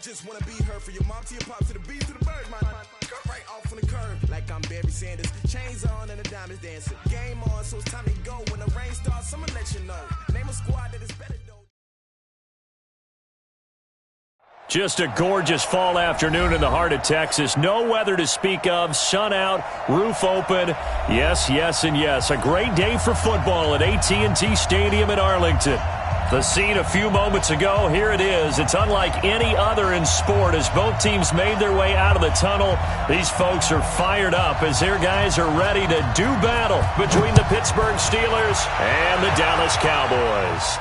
just wanna be her, from your mom to your pop to the beat to the bird, man. Go right off on the curb, like I'm Barry Sanders. Chains on and the diamonds dancing. Game on, so it's time to go. When the rain starts, I'ma let you know. Name a squad that is better though. Just a gorgeous fall afternoon in the heart of Texas. No weather to speak of. Sun out, roof open. Yes, yes, and yes. A great day for football at AT&T Stadium in Arlington. The scene a few moments ago, here it is. It's unlike any other in sport as both teams made their way out of the tunnel. These folks are fired up as their guys are ready to do battle between the Pittsburgh Steelers and the Dallas Cowboys.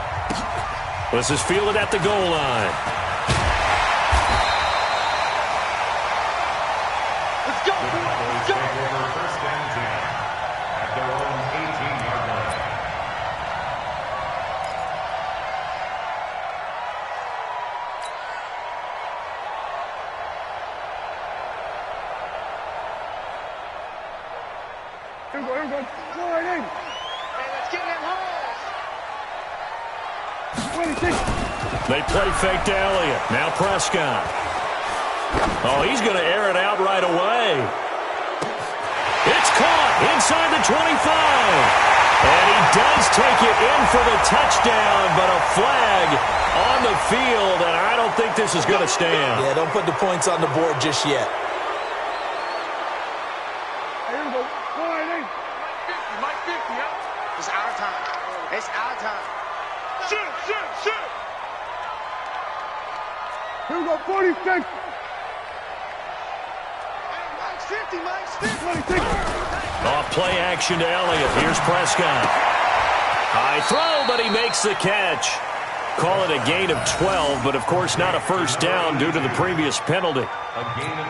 This is fielded at the goal line. Let's go! Let's go! First and 10 at their own 18-yard line. Here we go. Go right in. Hey, let's get in holes. 26. They play fake to Elliott. Now Prescott. Oh, he's going to air it out right away. It's caught inside the 25. And he does take it in for the touchdown, but a flag on the field, and I don't think this is going to stand. Yeah, don't put the points on the board just yet. Here we go. Go right in. Mike 50, yeah? It's our time. It's our time. Shoot. Here we go, 46. Mike's 50. Off play action to Elliott. Here's Prescott. High throw, but he makes the catch. Call it a gain of 12, but of course not a first down due to the previous penalty.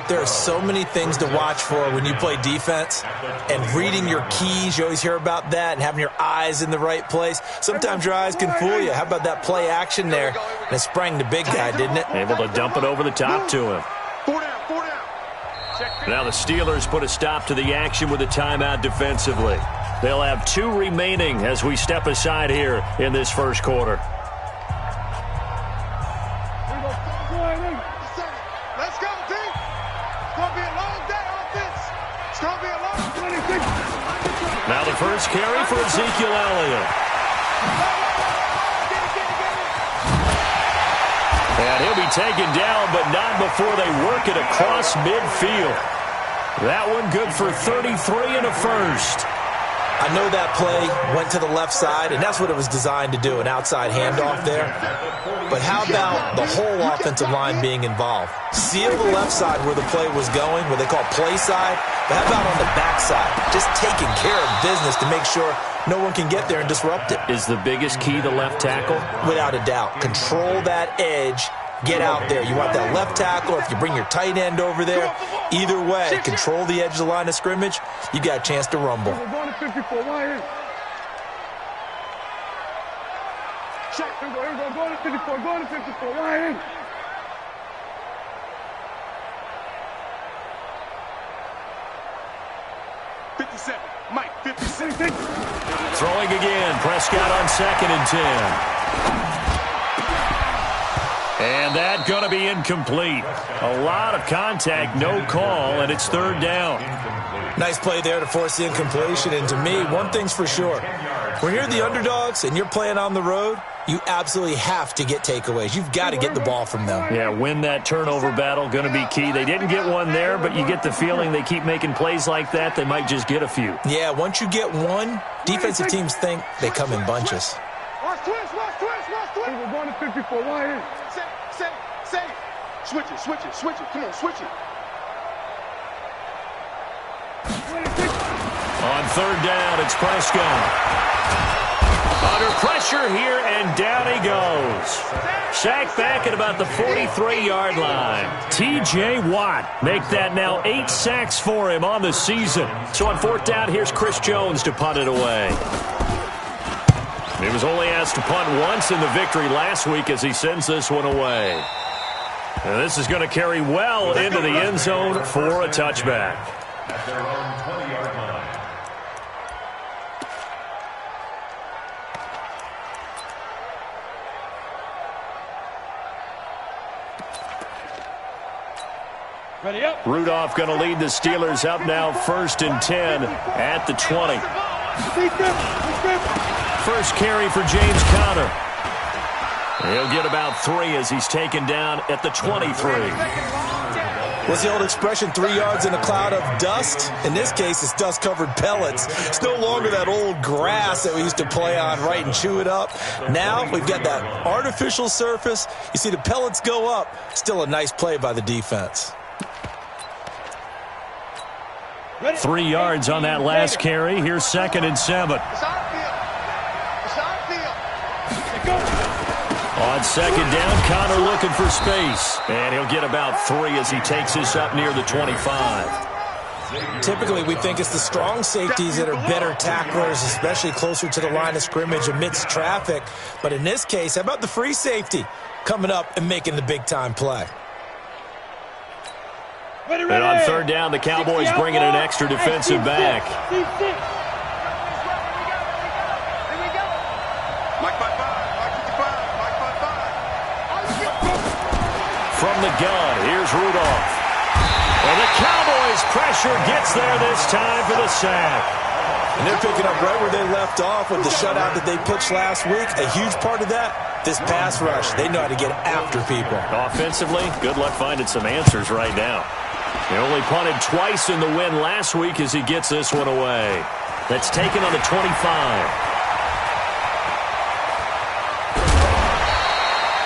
There are so many things to watch for when you play defense, and reading your keys, you always hear about that, and having your eyes in the right place. Sometimes your eyes can fool you. How about that play action there? And it sprang the big guy, didn't it? Able to dump it over the top to him. 4 down. Now the Steelers put a stop to the action with a timeout defensively. They'll have 2 remaining as we step aside here in this first quarter. Let's go, team. It's going to be a long day on this. It's going to be a long 26. Now the first carry for Ezekiel Elliott. And he'll be taken down, but not before they work it across midfield. That one good for 33 and a first. I know that play went to the left side, and that's what it was designed to do, an outside handoff there. But how about the whole offensive line being involved? Seal the left side where the play was going, what they call play side, but how about on the back side? Just taking care of business to make sure no one can get there and disrupt it. Is the biggest key the left tackle? Without a doubt. Control that edge. Get out there. You want that left tackle, or if you bring your tight end over there, either way, control the edge of the line of scrimmage, you got a chance to rumble. We're going to 54, right in. Check, here we go, going to 54, right in. Mike, 56. Throwing again. Prescott on 2nd and 10. And that going to be incomplete. A lot of contact, no call, and it's 3rd down. Nice play there to force the incompletion. And to me, one thing's for sure. When you're the underdogs and you're playing on the road, you absolutely have to get takeaways. You've got to get the ball from them. Yeah, win that turnover battle, going to be key. They didn't get one there, but you get the feeling they keep making plays like that, they might just get a few. Yeah, once you get one, defensive teams think they come in bunches. Watch twist. We're going to 54, right in. Say. Switch it. Come on, switch it. 26. On 3rd down, it's Prescott. Under pressure here, and down he goes. Sacked back at about the 43-yard line. T.J. Watt make that now 8 sacks for him on the season. So on 4th down, here's Chris Jones to punt it away. He was only asked to punt once in the victory last week as he sends this one away. And this is going to carry well into the end zone for a touchback. At their own 20-yard line. Rudolph going to lead the Steelers up now 1st and 10 at the 20. First carry for James Conner. He'll get about 3 as he's taken down at the 23. What's the old expression, 3 yards in a cloud of dust? In this case, it's dust-covered pellets. It's no longer that old grass that we used to play on, right, and chew it up. Now we've got that artificial surface. You see the pellets go up. Still a nice play by the defense. 3 yards on that last carry. Here's 2nd and 7. On 2nd down, Conner looking for space. And he'll get about 3 as he takes this up near the 25. Typically, we think it's the strong safeties that are better tacklers, especially closer to the line of scrimmage amidst traffic. But in this case, how about the free safety coming up and making the big-time play? And on 3rd down, the Cowboys bringing an extra defensive back. From the gun, here's Rudolph. And the Cowboys' pressure gets there this time for the sack. And they're picking up right where they left off with the shutout that they pitched last week. A huge part of that, this pass rush. They know how to get after people. Offensively, good luck finding some answers right now. He only punted twice in the win last week as he gets this one away. That's taken on the 25.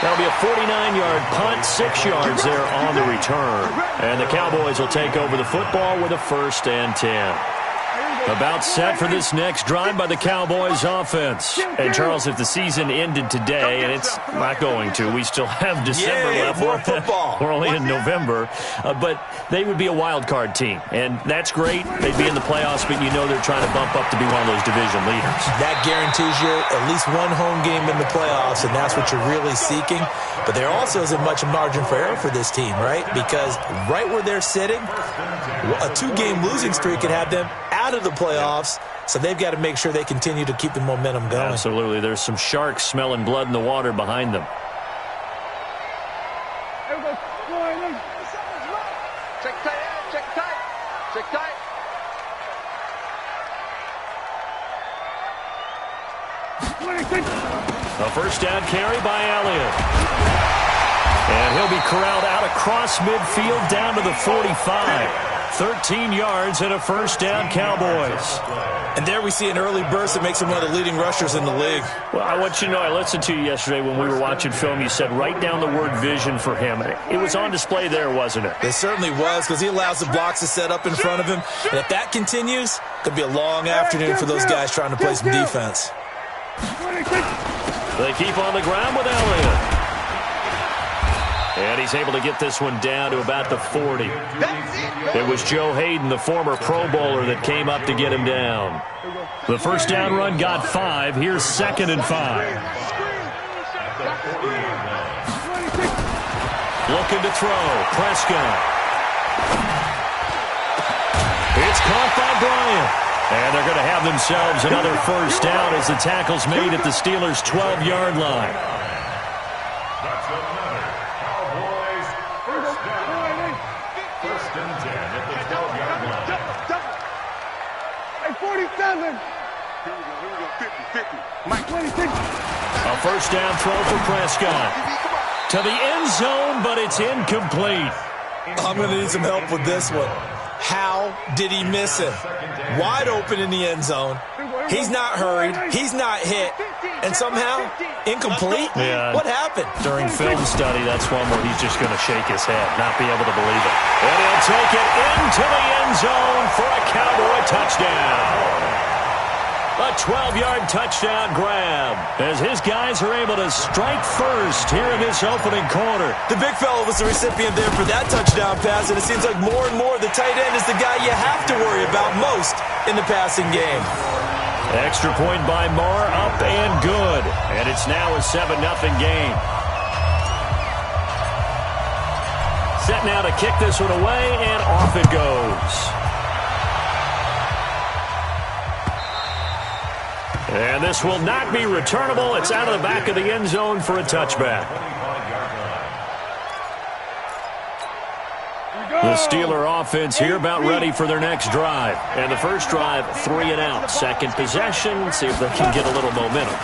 That'll be a 49-yard punt, 6 yards there on the return. And the Cowboys will take over the football with a 1st and 10. About set for this next drive by the Cowboys offense. And, Charles, if the season ended today, and it's not going to, we still have December left. More football. We're only in November. But they would be a wild card team. And that's great. They'd be in the playoffs, but you know they're trying to bump up to be one of those division leaders. That guarantees you at least one home game in the playoffs, and that's what you're really seeking. But there also isn't much margin for error for this team, right? Because right where they're sitting, a 2-game losing streak could have them out of the playoffs, so they've got to make sure they continue to keep the momentum going. Absolutely. There's some sharks smelling blood in the water behind them. Check tight, check tight, check tight. A 1st down carry by Elliott. And he'll be corralled out across midfield down to the 45. 13 yards and a 1st down, Cowboys. And there we see an early burst that makes him one of the leading rushers in the league. Well, I want you to know, I listened to you yesterday when we were watching film. You said write down the word vision for him. It was on display there, wasn't it? It certainly was, because he allows the blocks to set up in front of him. And if that continues, it could be a long afternoon for those guys trying to play some defense. They keep on the ground with Elliott. And he's able to get this one down to about the 40. It was Joe Hayden, the former Pro Bowler, that came up to get him down. The 1st down run got 5. Here's 2nd and 5. Looking to throw. Prescott. It's caught by Bryant. And they're going to have themselves another 1st down as the tackle's made at the Steelers' 12-yard line. A 1st down throw for Prescott. To the end zone, but it's incomplete. I'm going to need some help with this one. How did he miss it? Wide open in the end zone. He's not hurried. He's not hit. And somehow, incomplete? Yeah. What happened? During film study, that's one where he's just going to shake his head, not be able to believe it. And he'll take it into the end zone for a Cowboy touchdown. A 12-yard touchdown grab as his guys are able to strike first here in this opening quarter. The big fella was the recipient there for that touchdown pass, and it seems like more and more the tight end is the guy you have to worry about most in the passing game. Extra point by Marr, up and good. And it's now a 7-0 game. Set now to kick this one away, and off it goes. And this will not be returnable. It's out of the back of the end zone for a touchback. The Steeler offense here about ready for their next drive. And the first drive, 3 and out. Second possession, see if they can get a little momentum.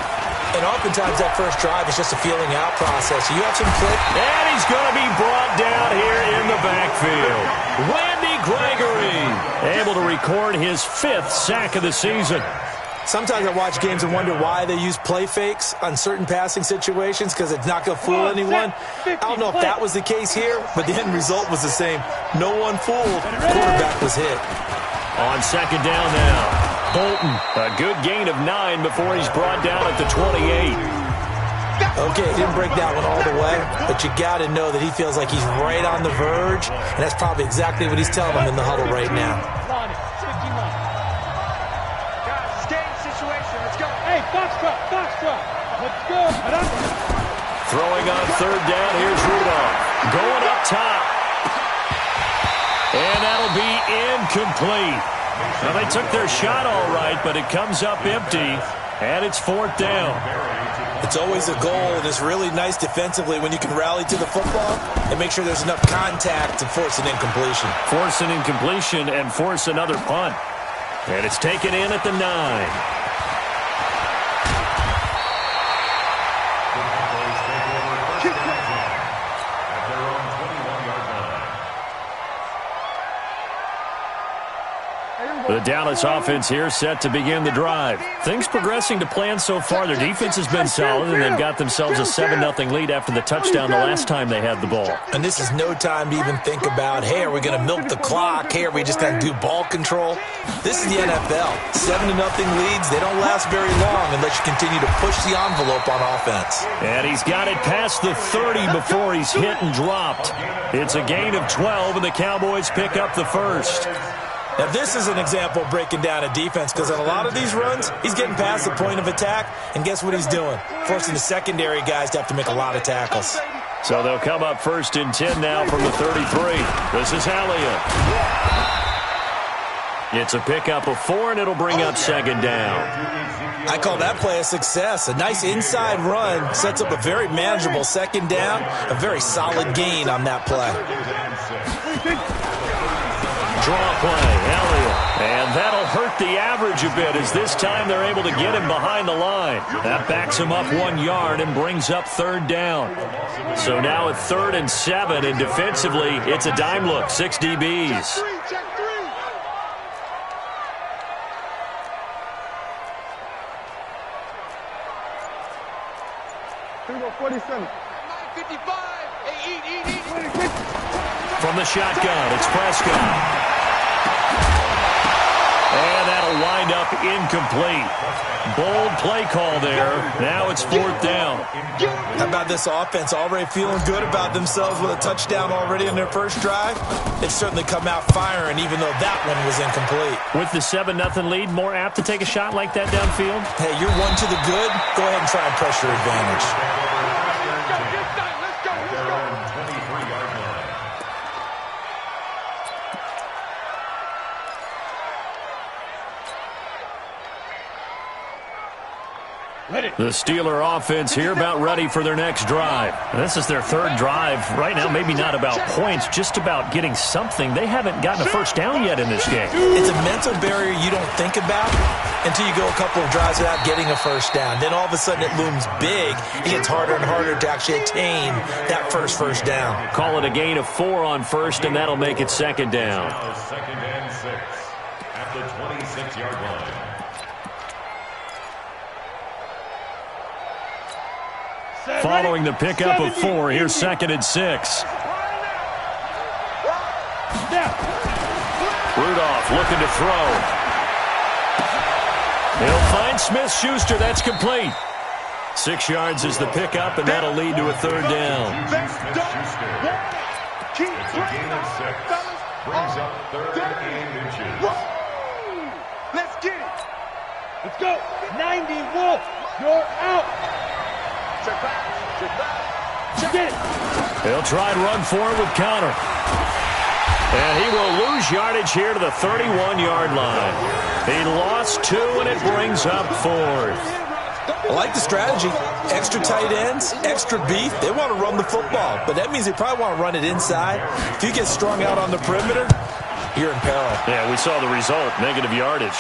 And oftentimes that first drive is just a feeling out process. You have some click. And he's going to be brought down here in the backfield. Randy Gregory able to record his 5th sack of the season. Sometimes I watch games and wonder why they use play fakes on certain passing situations because it's not going to fool anyone. I don't know if that was the case here, but the end result was the same. No one fooled. Quarterback was hit. On second down now. Bolton, a good gain of 9 before he's brought down at the 28. Okay, he didn't break that one all the way, but you got to know that he feels like he's right on the verge, and that's probably exactly what he's telling them in the huddle right now. Throwing on third down, here's Rudolph. Going up top. And that'll be incomplete. Well, they took their shot all right, but it comes up empty, and it's 4th down. It's always a goal, and it's really nice defensively when you can rally to the football and make sure there's enough contact to force an incompletion. Force an incompletion and force another punt. And it's taken in at the 9. The Dallas offense here set to begin the drive. Things progressing to plan so far. Their defense has been solid, and they've got themselves a 7-0 lead after the touchdown the last time they had the ball. And this is no time to even think about, hey, are we going to milk the clock? Hey, are we just going to do ball control? This is the NFL. 7-0 leads, they don't last very long unless you continue to push the envelope on offense. And he's got it past the 30 before he's hit and dropped. It's a gain of 12, and the Cowboys pick up the first. Now, this is an example of breaking down a defense because on a lot of these runs, he's getting past the point of attack, and guess what he's doing? Forcing the secondary guys to have to make a lot of tackles. So they'll come up 1st and 10 now from the 33. This is Elliott. It's a pickup of 4, and it'll bring up 2nd down. I call that play a success. A nice inside run sets up a very manageable 2nd down, a very solid gain on that play. Draw play, Elliott. And that'll hurt the average a bit as this time they're able to get him behind the line. That backs him up 1 yard and brings up 3rd down. So now at 3rd and 7, and defensively, it's a dime look, 6 DBs. From the shotgun, it's Prescott. And that'll wind up incomplete. Bold play call there. Now it's 4th down. How about this offense already feeling good about themselves with a touchdown already in their first drive? They've certainly come out firing, even though that one was incomplete. With the 7-0 lead, more apt to take a shot like that downfield? Hey, you're 1 to the good. Go ahead and try and press your advantage. The Steeler offense here about ready for their next drive. This is their 3rd drive. Right now, maybe not about points, just about getting something. They haven't gotten a first down yet in this game. It's a mental barrier you don't think about until you go a couple of drives without getting a first down. Then all of a sudden it looms big. It gets harder and harder to actually attain that first down. Call it a gain of 4 on 1st, and that'll make it 2nd down. 2nd and 6 at the 26-yard line. Following the pickup of 4, here's 2nd and 6. Rudolph looking to throw. He'll find Smith-Schuster. That's complete. 6 yards is the pickup, and that'll lead to a 3rd down. It's a gain of 6. Brings up 3rd and inches. Let's get it. Let's go. 90 Wolf. You're out. Check back. Check it. They'll try and run for it with Conner. And he will lose yardage here to the 31-yard line. He lost 2, and it brings up 4th. I like the strategy. Extra tight ends, extra beef. They want to run the football, but that means they probably want to run it inside. If you get strung out on the perimeter, you're in peril. Yeah, we saw the result, negative yardage.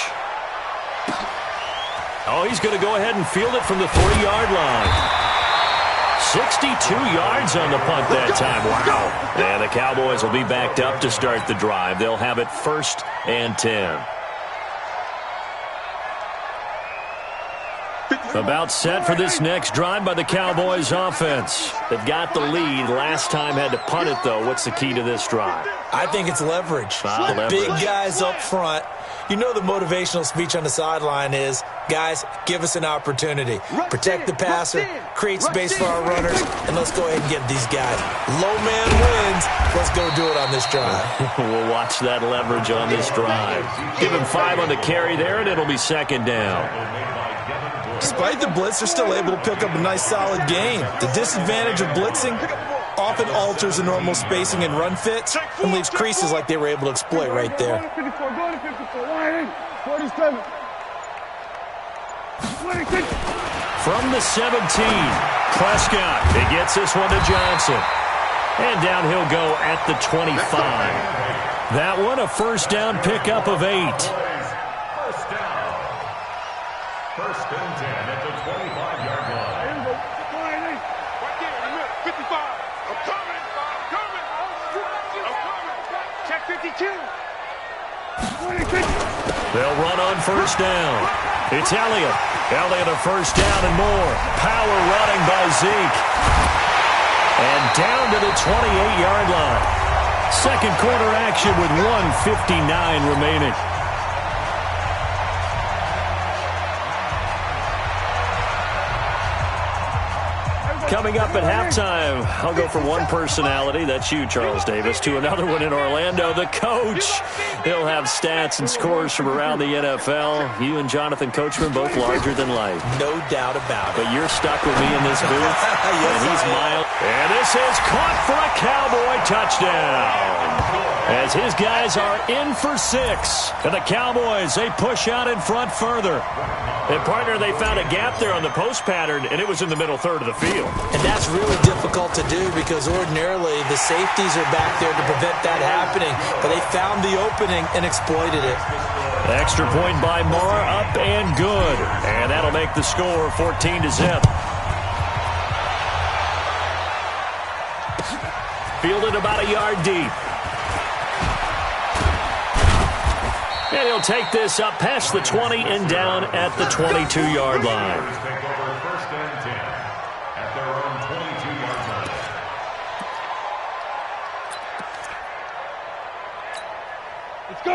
Oh, he's going to go ahead and field it from the 40-yard line. 62 yards on the punt that time. Wow. And the Cowboys will be backed up to start the drive. They'll have it 1st and 10. About set for this next drive by the Cowboys offense. They've got the lead. Last time had to punt it, though. What's the key to this drive? I think it's leverage. Leverage. Big guys up front. You know the motivational speech on the sideline is, guys, give us an opportunity. Protect the passer, create space for our runners, and let's go ahead and get these guys. Low man wins. Let's go do it on this drive. We'll watch that leverage on this drive. Give him 5 on the carry there, and it'll be 2nd down. Despite the blitz, they're still able to pick up a nice, solid gain. The disadvantage of blitzing often alters the normal spacing and run fits and leaves creases like they were able to exploit right there. From the 17, Prescott. He gets this one to Johnson. And down he'll go at the 25. That one a 1st down pickup of 8. First and 10 at the 25-yard line. Right there in the middle, 55. I'm coming. Check 52. They'll run on 1st down. It's Elliott. Elliott a 1st down and more. Power running by Zeke. And down to the 28-yard line. 2nd quarter action with 1:59 remaining. Coming up at halftime, I'll go from one personality, that's you, Charles Davis, to another one in Orlando, the coach. He'll have stats and scores from around the NFL. You and Jonathan Coachman both larger than life. No doubt about it. But you're stuck with me in this booth, and he's mild. And this is caught for a Cowboy touchdown. As his guys are in for 6. And the Cowboys, they push out in front further. And, partner, they found a gap there on the post pattern, and it was in the middle third of the field. And that's really difficult to do because ordinarily the safeties are back there to prevent that happening. But they found the opening and exploited it. Extra point by Moore, up and good. And that'll make the score 14-0. Fielded about a yard deep. And he'll take this up past the 20 and down at the 22-yard line. Take over 1st and 10 at their own 22-yard line.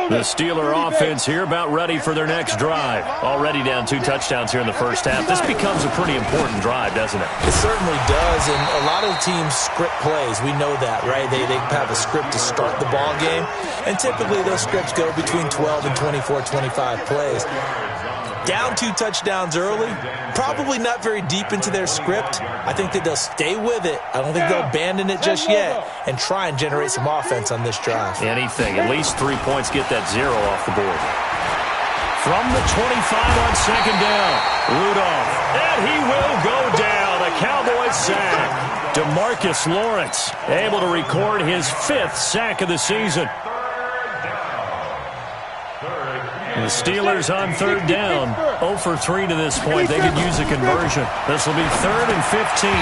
The Steeler offense here about ready for their next drive. Already down 2 touchdowns here in the first half. This becomes a pretty important drive, doesn't it? It certainly does, and a lot of the teams script plays. We know that, right? They have a script to start the ball game, and typically those scripts go between 12 and 24, 25 plays. Down 2 touchdowns early, probably not very deep into their script. I think that they'll stay with it. I don't think they'll abandon it just yet and try and generate some offense on this drive. Anything. At least 3 points, get that 0 off the board. From the 25 on 2nd down, Rudolph. And he will go down. A Cowboys sack. DeMarcus Lawrence able to record his 5th sack of the season. The Steelers on 3rd down, 0 for 3 to this point. They could use a conversion. This will be 3rd and 15.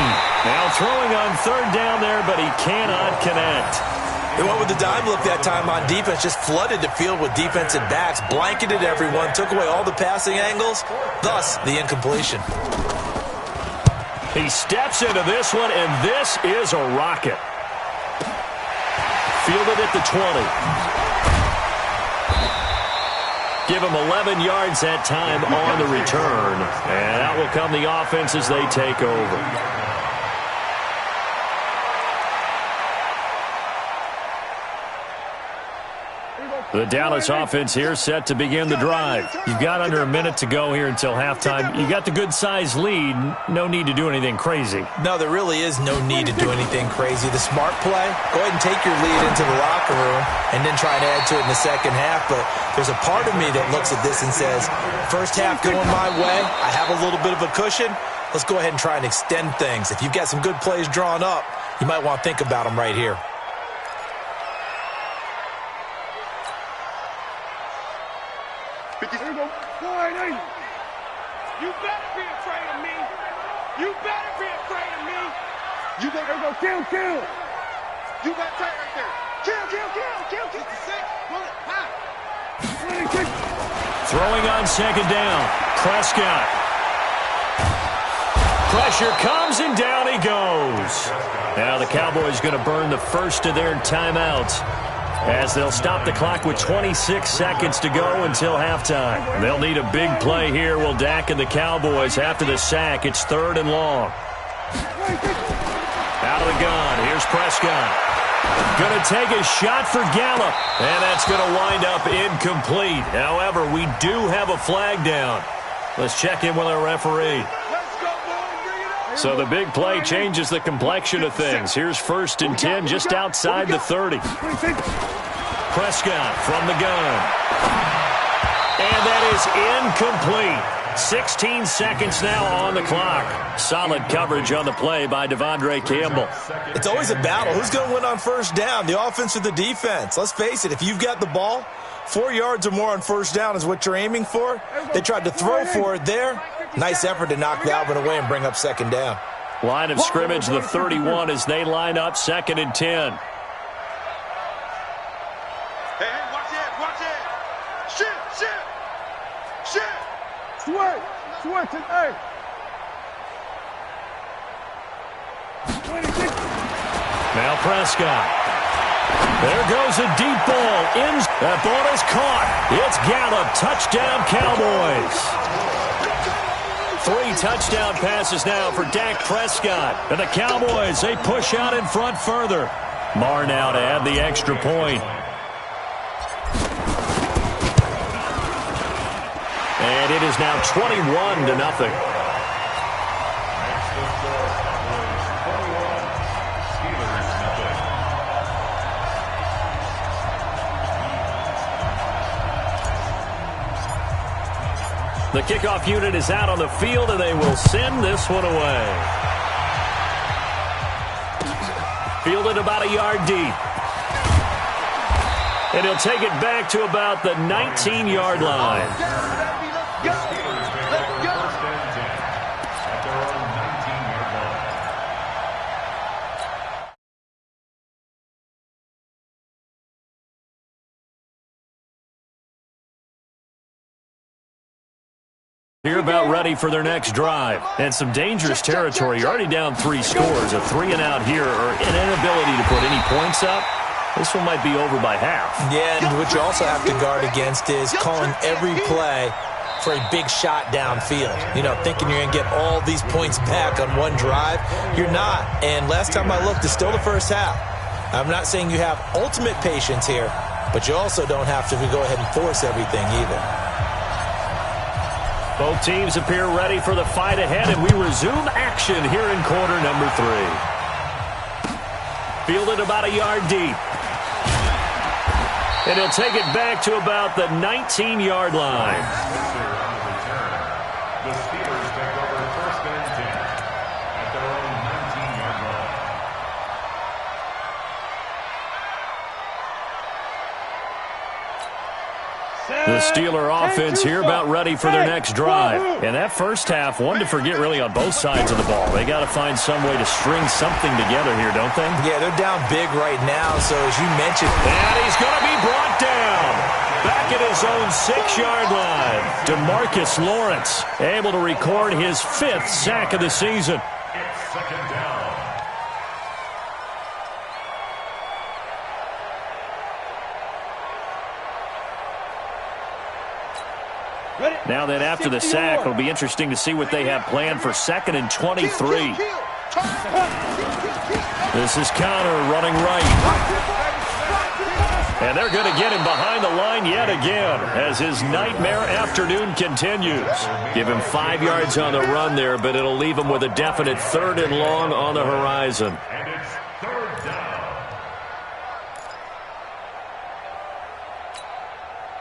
Now throwing on 3rd down there, but he cannot connect. They went with the dime look that time on defense, just flooded the field with defensive backs, blanketed everyone, took away all the passing angles, thus the incompletion. He steps into this one, and this is a rocket. Fielded at the 20. Give him 11 yards that time on the return. And out will come the offense as they take over. The Dallas offense here set to begin the drive. You've got under a minute to go here until halftime. You got the good-sized lead. No need to do anything crazy. No, there really is no need to do anything crazy. The smart play, go ahead and take your lead into the locker room and then try and add to it in the second half. But there's a part of me that looks at this and says, first half going my way, I have a little bit of a cushion. Let's go ahead and try and extend things. If you've got some good plays drawn up, you might want to think about them right here. Here we go. 4-8. You better be afraid of me. You better be afraid of me. You better go kill. You better take right there. Kill. 56. Bullet. High. 26. Throwing on second down. Prescott. Pressure comes and down he goes. Now the Cowboys going to burn the first of their timeouts, as they'll stop the clock with 26 seconds to go until halftime. They'll need a big play here, will Dak and the Cowboys. After the sack, it's 3rd and long. Out of the gun, here's Prescott. Going to take a shot for Gallup, and that's going to wind up incomplete. However, we do have a flag down. Let's check in with our referee. So the big play changes the complexion of things. Here's 1st and 10 just outside the 30. Prescott from the gun. And that is incomplete. 16 seconds now on the clock. Solid coverage on the play by Devondre Campbell. It's always a battle. Who's going to win on first down, the offense or the defense? Let's face it, if you've got the ball, 4 yards or more on first down is what you're aiming for. They tried to throw for it there. Nice effort to knock Dalvin away and bring up second down. Line of scrimmage, the 31, as they line up 2nd and 10. Hey, watch it. Shit. Sweat to hey. 26. Now Prescott. There goes a deep ball. That ball is caught. It's Gallup. Touchdown, Cowboys. 3 touchdown passes now for Dak Prescott. And the Cowboys, they push out in front further. Marr now to add the extra point. And it is now 21-0. The kickoff unit is out on the field, and they will send this one away. Fielded about a yard deep. And he'll take it back to about the 19-yard line. Here about ready for their next drive. And some dangerous territory. You're already down 3 scores. A 3-and-out here, or an inability to put any points up. This one might be over by half. Yeah, and what you also have to guard against is calling every play for a big shot downfield. You know, thinking you're going to get all these points back on one drive. You're not. And last time I looked, it's still the first half. I'm not saying you have ultimate patience here, but you also don't have to go ahead and force everything either. Both teams appear ready for the fight ahead, and we resume action here in quarter number 3. Fielded about a yard deep. And he'll take it back to about the 19-yard line. The Steelers take over 1st and 10 at their own 19-yard line. The Steeler offense here about ready for their next drive. And that first half, one to forget really on both sides of the ball. They got to find some way to string something together here, don't they? Yeah, they're down big right now, so as you mentioned. And he's going to be brought down. Back at his own 6-yard line. DeMarcus Lawrence able to record his 5th sack of the season. It's 2nd down. Now then, after the sack, it'll be interesting to see what they have planned for 2nd and 23. This is Connor running right. And they're going to get him behind the line yet again as his nightmare afternoon continues. Give him 5 yards on the run there, but it'll leave him with a definite 3rd and long on the horizon. And it's 3rd down.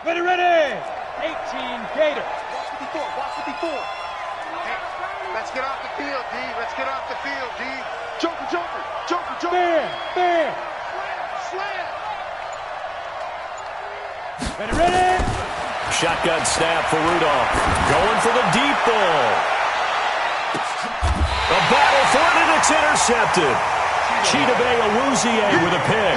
Ready. 18 Gator. Watch 54. Hey, let's get off the field, D. Let's get off the field, D. Joker. Bear. Slam. Ready. Shotgun snap for Rudolph. Going for the deep ball. A battle for it, and it's intercepted. Chidobe Awuzie with a pick.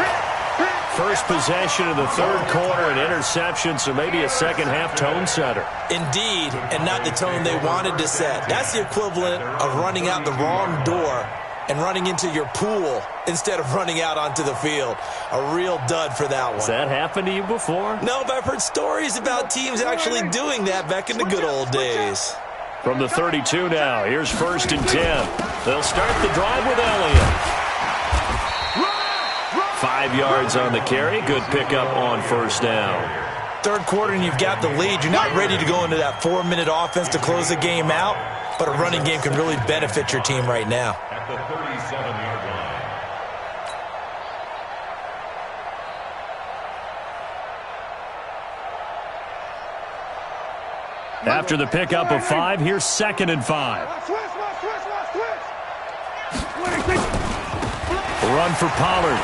First possession of the 3rd quarter, an interception, so maybe a second-half tone setter. Indeed, and not the tone they wanted to set. That's the equivalent of running out the wrong door and running into your pool instead of running out onto the field. A real dud for that one. Has that happened to you before? No, but I've heard stories about teams actually doing that back in the good old days. From the 32 now, here's 1st and 10. They'll start the drive with Elliott. 5 yards on the carry. Good pickup on 1st down. 3rd quarter and you've got the lead. You're not ready to go into that 4-minute offense to close the game out, but a running game can really benefit your team right now. At the 37-yard line. After the pickup of 5, here's 2nd and 5. Run for Pollard.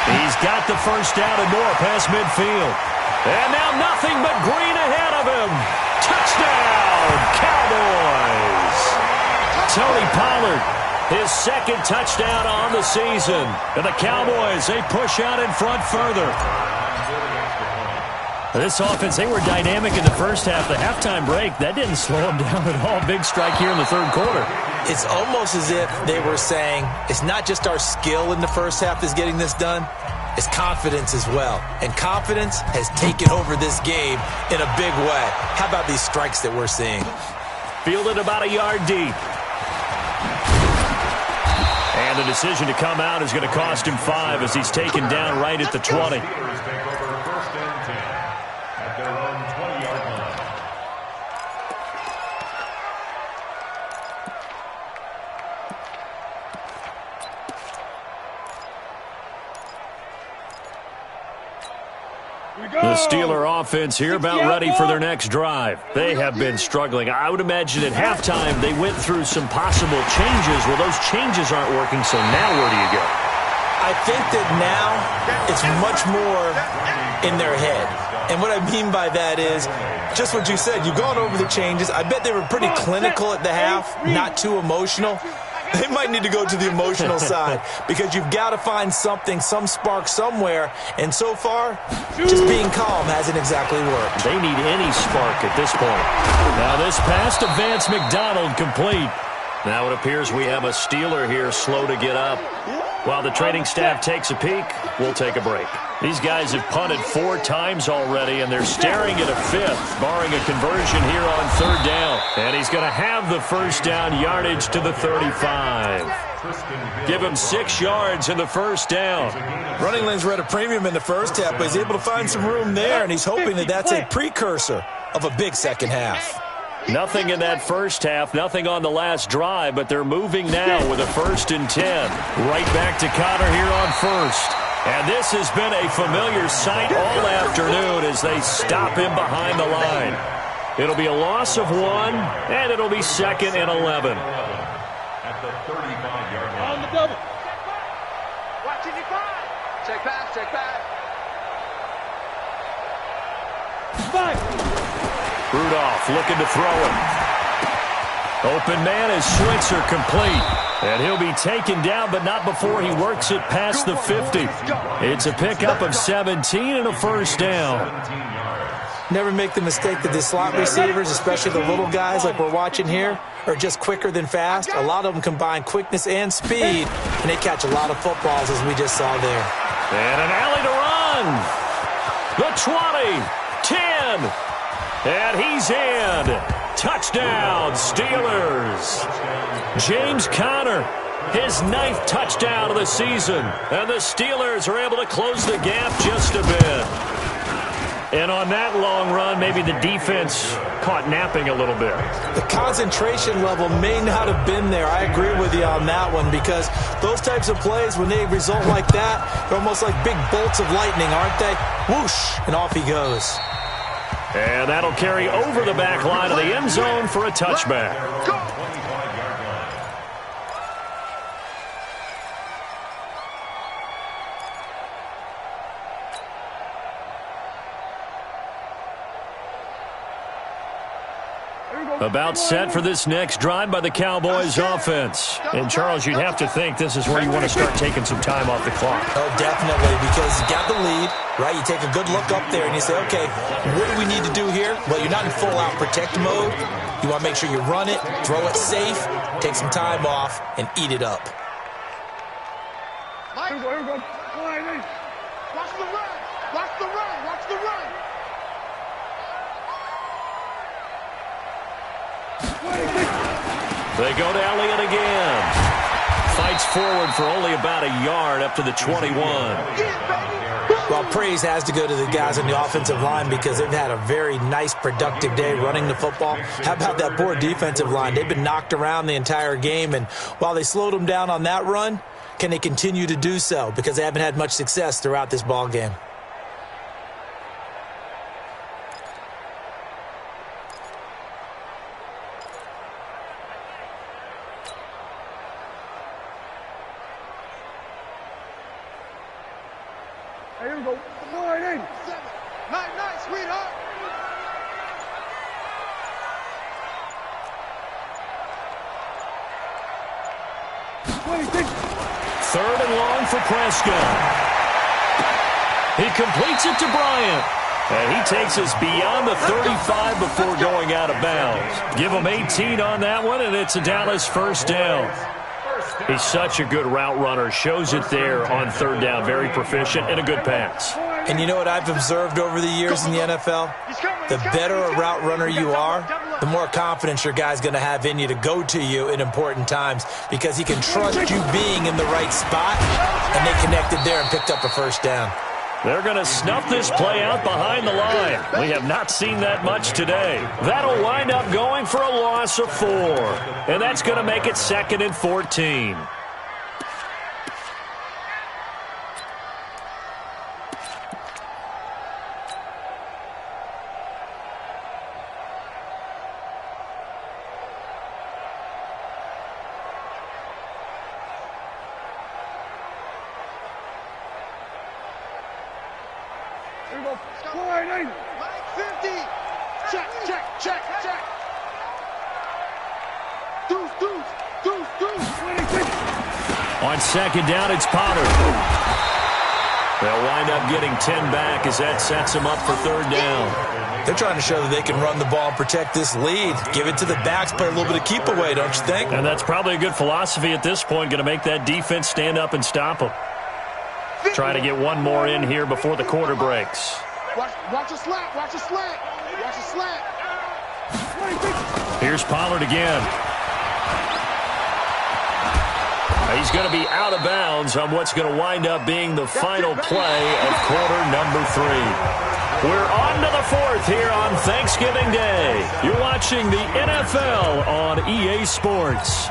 He's got the 1st down and more past midfield. And now nothing but green ahead of him. Touchdown, Cowboys. Tony Pollard, his 2nd touchdown on the season. And the Cowboys, they push out in front further. This offense, they were dynamic in the first half. The halftime break, that didn't slow them down at all. Big strike here in the 3rd quarter. It's almost as if they were saying, it's not just our skill in the first half that's getting this done, it's confidence as well. And confidence has taken over this game in a big way. How about these strikes that we're seeing? Fielded about a yard deep. And the decision to come out is going to cost him 5 as he's taken down right at the 20. The Steeler offense here about ready for their next drive. They have been struggling. I would imagine at halftime they went through some possible changes. Well, those changes aren't working, so now where do you go? I think that now it's much more in their head. And what I mean by that is just what you said. You've gone over the changes. I bet they were pretty clinical at the half, not too emotional. They might need to go to the emotional side because you've got to find something, some spark somewhere. And so far, just being calm hasn't exactly worked. They need any spark at this point. Now this pass to Vance McDonald complete. Now it appears we have a Steeler here slow to get up. While the training staff takes a peek, we'll take a break. These guys have punted 4 times already, and they're staring at a 5th, barring a conversion here on 3rd down. And he's going to have the 1st down yardage to the 35. Give him 6 yards in the 1st down. Running lanes were at a premium in the first half, but he's able to find some room there, and he's hoping that that's a precursor of a big second half. Nothing in that first half, nothing on the last drive, but they're moving now with a 1st and 10. Right back to Connor here on 1st. And this has been a familiar sight all afternoon as they stop him behind the line. It'll be a loss of 1, and it'll be 2nd and 11. At the 35-yard line. On the double. Watching your 5. Check pass. 5. Rudolph looking to throw it. Open man is Switzer complete. And he'll be taken down, but not before he works it past the 50. It's a pickup of 17 and a 1st down. Never make the mistake that the slot receivers, especially the little guys like we're watching here, are just quicker than fast. A lot of them combine quickness and speed, and they catch a lot of footballs, as we just saw there. And an alley to run. The 20, 10, and he's in. Touchdown, Steelers. James Conner, his 9th touchdown of the season. And the Steelers are able to close the gap just a bit. And on that long run, maybe the defense caught napping a little bit. The concentration level may not have been there. I agree with you on that one, because those types of plays, when they result like that, they're almost like big bolts of lightning, aren't they? Whoosh, and off he goes. And that'll carry over the back line of the end zone for a touchback. About set for this next drive by the Cowboys offense. And, Charles, you'd have to think this is where you want to start taking some time off the clock. Oh, definitely, because you got the lead, right? You take a good look up there and you say, okay, what do we need to do here? Well, you're not in full-out protect mode. You want to make sure you run it, throw it safe, take some time off, and eat it up. Here we go. Watch the run. Watch the run. Watch the run. They go to Elliott again. Fights forward for only about a yard up to the 21. Well, praise has to go to the guys on the offensive line, because they've had a very nice, productive day running the football. How about that poor defensive line? They've been knocked around the entire game, and while they slowed them down on that run, can they continue to do so? Because they haven't had much success throughout this ball game. Here we go. 9, 9, sweetheart. Third and long for Prescott. He completes it to Bryant. And he takes us beyond the 35 before going out of bounds. Give him 18 on that one, and it's a Dallas first down. He's such a good route runner. Shows it there on third down. Very proficient and a good pass. And you know what I've observed over the years in the NFL? The better a route runner you are, the more confidence your guy's going to have in you to go to you in important times, because he can trust you being in the right spot, and they connected there and picked up a first down. They're going to snuff this play out behind the line. We have not seen that much today. That'll wind up going for a loss of 4. And that's going to make it 2nd and 14. Here we go. 50. Check. Deuce. On second down, it's Potter. They'll wind up getting 10 back as that sets them up for third down. They're trying to show that they can run the ball and protect this lead. Give it to the backs, play a little bit of keep away, don't you think? And that's probably a good philosophy at this point. Going to make that defense stand up and stop them. Try to get one more in here before the quarter breaks. Watch a slant. Here's Pollard again. He's going to be out of bounds on what's going to wind up being the final play of quarter number 3. We're on to the 4th here on Thanksgiving Day. You're watching the NFL on EA Sports.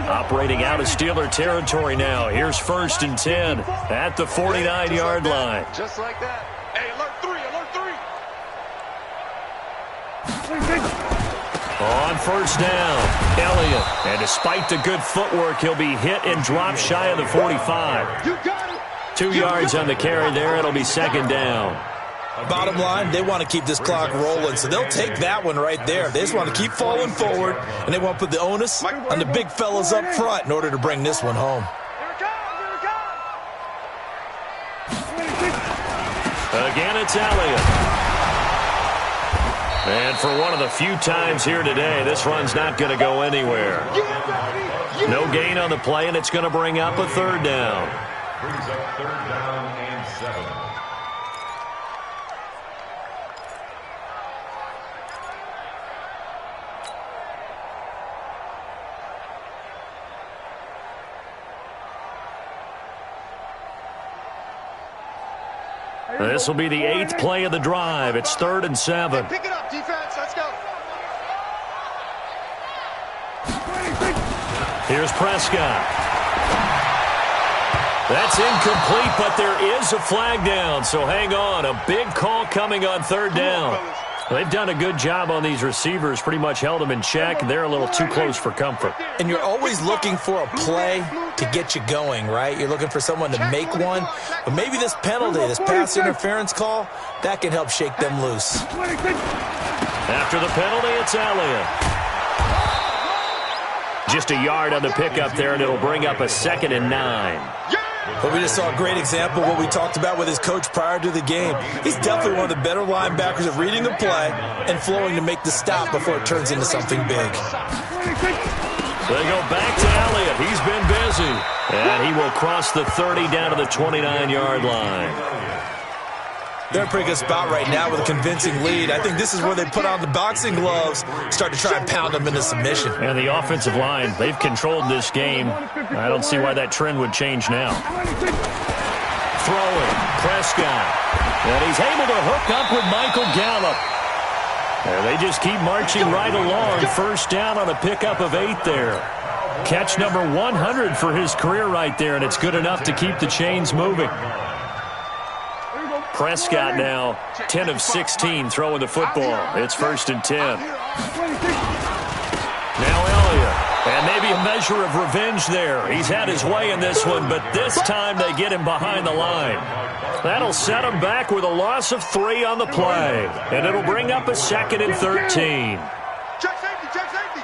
Operating out of Steeler territory now. Here's 1st and 10 at the 49-yard line. Just like that. Hey, alert 3. On first down, Elliott. And despite the good footwork, he'll be hit and dropped shy of the 45. You got it. 2 yards on the carry there. It'll be 2nd down. Bottom line, they want to keep this clock rolling, so they'll take that one right there. They just want to keep falling forward, and they want to put the onus on the big fellas up front in order to bring this one home. Again, it's Elliott. And for one of the few times here today, this run's not going to go anywhere. No gain on the play, and it's going to bring up a third down. Brings up 3rd down and 7. This will be the 8th play of the drive. It's 3rd and 7. Pick it up, defense. Let's go. Here's Prescott. That's incomplete, but there is a flag down, so hang on. A big call coming on 3rd down. They've done a good job on these receivers, pretty much held them in check. They're a little too close for comfort. And you're always looking for a play to get you going, right? You're looking for someone to make one. But maybe this penalty, this pass interference call, that can help shake them loose. After the penalty, it's Elliott. Just a yard on the pickup there, and it'll bring up a 2nd and 9. But we just saw a great example of what we talked about with his coach prior to the game. He's definitely one of the better linebackers at reading the play and flowing to make the stop before it turns into something big. They go back to Elliott. He's been busy. And he will cross the 30 down to the 29-yard line. They're in a pretty good spot right now with a convincing lead. I think this is where they put on the boxing gloves, start to try and pound them into submission. And the offensive line, they've controlled this game. I don't see why that trend would change now. Throwing, Prescott. And he's able to hook up with Michael Gallup. And they just keep marching right along. 1st down on a pickup of 8 there. Catch number 100 for his career right there, and it's good enough to keep the chains moving. Prescott now 10 of 16 throwing the football. It's 1st and 10. Now Elliott. And maybe a measure of revenge there. He's had his way in this one, but this time they get him behind the line. That'll set him back with a loss of 3 on the play. And it'll bring up a 2nd and 13. Check safety, check safety.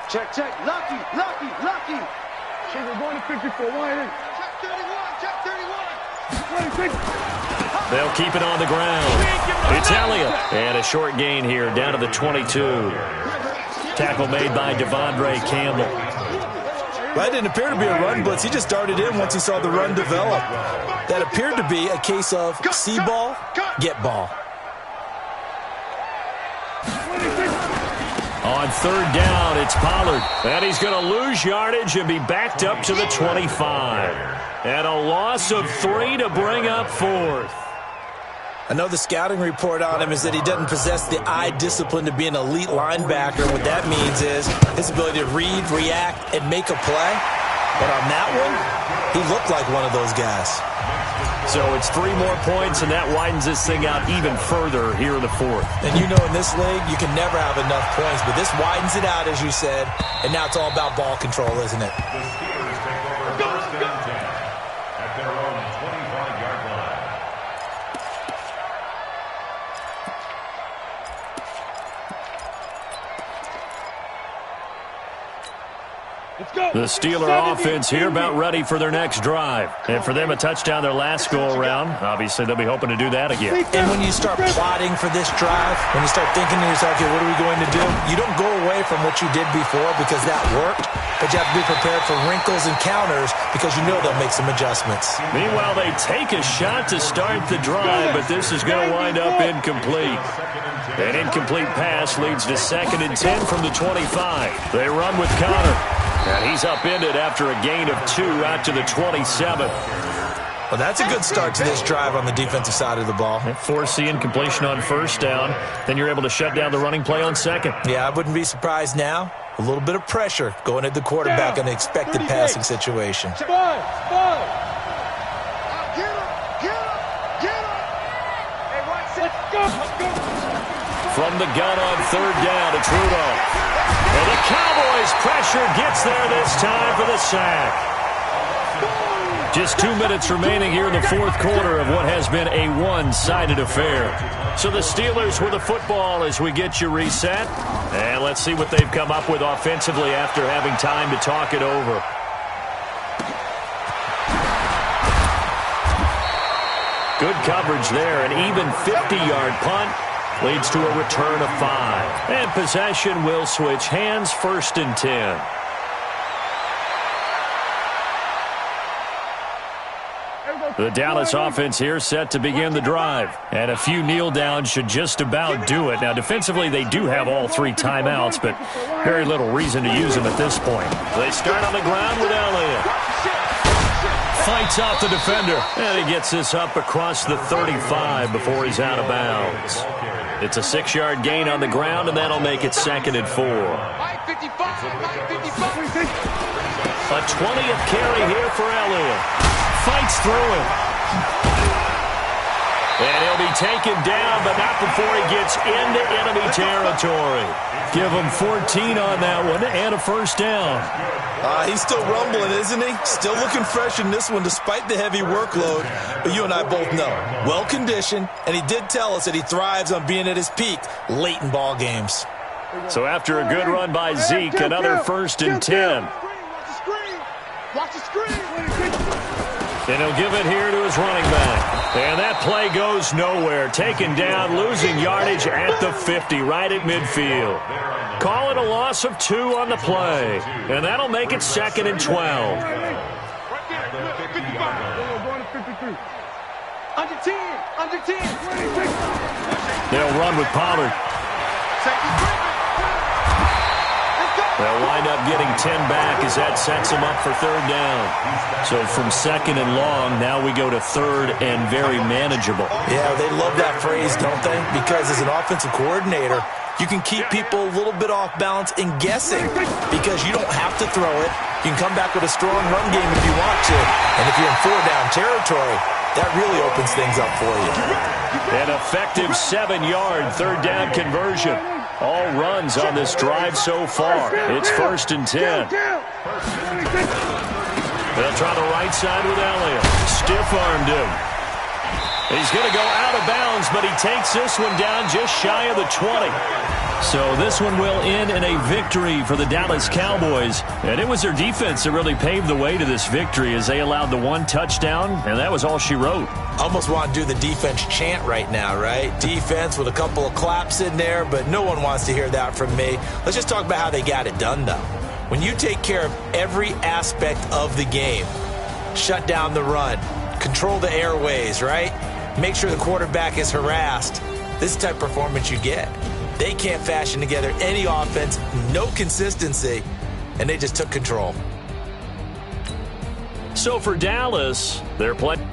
Check. Lucky. Shit, we're going to 54. Why ain't? Check 31. 26. They'll keep it on the ground. It's Elliott. And a short gain here down to the 22. Tackle made by Devondre Campbell. Well, that didn't appear to be a run blitz. He just darted in once he saw the run develop. That appeared to be a case of see ball, get ball. On 3rd down, it's Pollard. And he's going to lose yardage and be backed up to the 25. And a loss of 3 to bring up 4th. I know the scouting report on him is that he doesn't possess the eye discipline to be an elite linebacker. What that means is his ability to read, react, and make a play. But on that one, he looked like one of those guys. So it's 3 more points, and that widens this thing out even further here in the 4th. And you know in this league, you can never have enough points, but this widens it out, as you said, and now it's all about ball control, isn't it? The Steelers take over 1st and 10 at their own 25-yard line. The Steeler offense here about ready for their next drive. And for them, a touchdown their last go-around. Obviously, they'll be hoping to do that again. And when you start plotting for this drive, when you start thinking to yourself, okay, what are we going to do? You don't go away from what you did before because that worked, but you have to be prepared for wrinkles and counters because you know they'll make some adjustments. Meanwhile, they take a shot to start the drive, but this is going to wind up incomplete. An incomplete pass leads to 2nd and 10 from the 25. They run with Connor. And he's upended after a gain of 2 out to the 27. Well, that's a good start to this drive on the defensive side of the ball. Force the incompletion on 1st down. Then you're able to shut down the running play on 2nd. Yeah, I wouldn't be surprised now. A little bit of pressure going at the quarterback in an expected passing situation. Get him. Hey, watch it. Let's go. From the gun on 3rd down, it's Rudolph. And the Cowboys pressure gets there this time for the sack. Just 2 minutes remaining here in the 4th quarter of what has been a one-sided affair. So the Steelers with the football as we get you reset. And let's see what they've come up with offensively after having time to talk it over. Good coverage there, an even 50-yard punt. Leads to a return of 5. And possession will switch hands, 1st and 10. The Dallas offense here set to begin the drive. And a few kneel downs should just about do it. Now, defensively, they do have all 3 timeouts, but very little reason to use them at this point. They start on the ground with Elliott. fights off the defender. And he gets this up across the 35 before he's out of bounds. It's a 6-yard gain on the ground, and that'll make it 2nd and 4. A 20th carry here for Elliott. Fights through it. And he'll be taken down, but not before he gets into enemy territory. Give him 14 on that one and a first down. He's still rumbling, isn't he? Still looking fresh in this one despite the heavy workload. But you and I both know, well-conditioned, and he did tell us that he thrives on being at his peak late in ball games. So after a good run by Zeke, another 1st and 10. Watch the screen. And he'll give it here to his running back. And that play goes nowhere. Taken down, losing yardage at the 50, right at midfield. Call it a loss of 2 on the play. And that'll make it 2nd and 12. Right there, 55. Going to 53. Under 10. Under 10. They'll run with Pollard. They'll wind up getting 10 back as that sets them up for 3rd down. So from 2nd and long, now we go to 3rd and very manageable. Yeah, they love that phrase, don't they? Because as an offensive coordinator, you can keep people a little bit off balance and guessing because you don't have to throw it. You can come back with a strong run game if you want to. And if you're in 4-down territory, that really opens things up for you. An effective 7-yard 3rd down conversion. All runs on this drive so far. It's 1st and 10. They'll try the right side with Elliott. Stiff-armed him. He's going to go out of bounds, but he takes this one down just shy of the 20. So this one will end in a victory for the Dallas Cowboys. And it was their defense that really paved the way to this victory as they allowed the 1 touchdown, and that was all she wrote. Almost want to do the defense chant right now, right? Defense with a couple of claps in there, but no one wants to hear that from me. Let's just talk about how they got it done, though. When you take care of every aspect of the game, shut down the run, control the airways, right? Make sure the quarterback is harassed. This type of performance you get. They can't fashion together any offense, no consistency, and they just took control. So for Dallas, they're playing.